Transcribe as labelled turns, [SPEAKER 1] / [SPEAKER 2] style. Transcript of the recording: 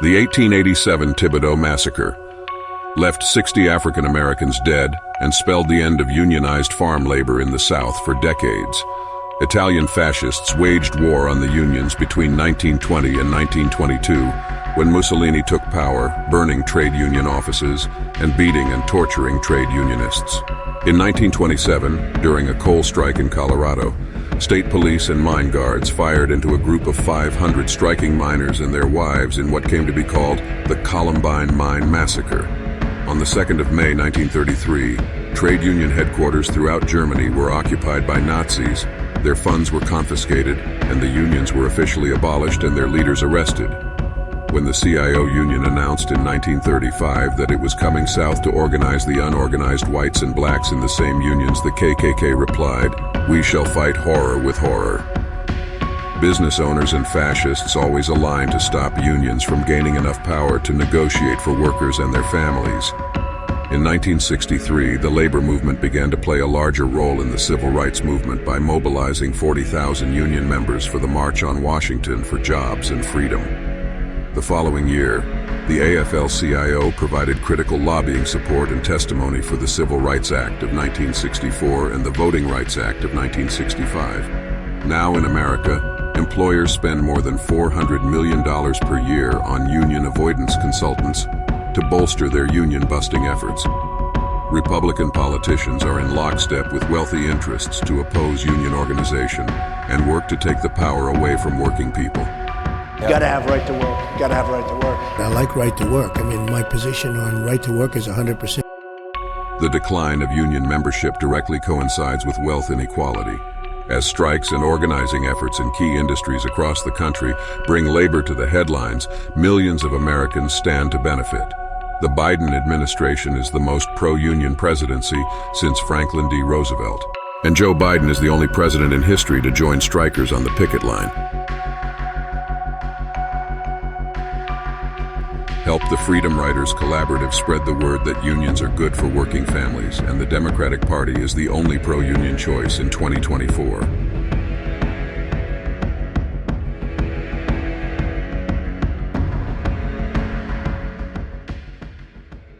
[SPEAKER 1] The 1887 Thibodeau Massacre left 60 African Americans dead and spelled the end of unionized farm labor in the South for decades. Italian fascists waged war on the unions between 1920 and 1922, when Mussolini took power, burning trade union offices and beating and torturing trade unionists. In 1927, during a coal strike in Colorado, state police and mine guards fired into a group of 500 striking miners and their wives in what came to be called the Columbine Mine Massacre. On the 2nd of May 1933, trade union headquarters throughout Germany were occupied by Nazis, their funds were confiscated, and the unions were officially abolished and their leaders arrested. When the CIO union announced in 1935 that it was coming south to organize the unorganized whites and blacks in the same unions, the KKK replied, "We shall fight horror with horror." Business owners and fascists always aligned to stop unions from gaining enough power to negotiate for workers and their families. In 1963, the labor movement began to play a larger role in the civil rights movement by mobilizing 40,000 union members for the March on Washington for Jobs and Freedom. The following year, the AFL-CIO provided critical lobbying support and testimony for the Civil Rights Act of 1964 and the Voting Rights Act of 1965. Now in America, employers spend more than $400 million per year on union avoidance consultants to bolster their union-busting efforts. Republican politicians are in lockstep with wealthy interests to oppose union organization and work to take the power away from working people.
[SPEAKER 2] You gotta have right to work. You gotta have right to work.
[SPEAKER 3] I like right to work. I mean, my position on right to work is 100%.
[SPEAKER 1] The decline of union membership directly coincides with wealth inequality. As strikes and organizing efforts in key industries across the country bring labor to the headlines, millions of Americans stand to benefit. The Biden administration is the most pro-union presidency since Franklin D. Roosevelt. And Joe Biden is the only president in history to join strikers on the picket line. Help the Freedom Riders Collaborative spread the word that unions are good for working families, and the Democratic Party is the only pro-union choice in 2024.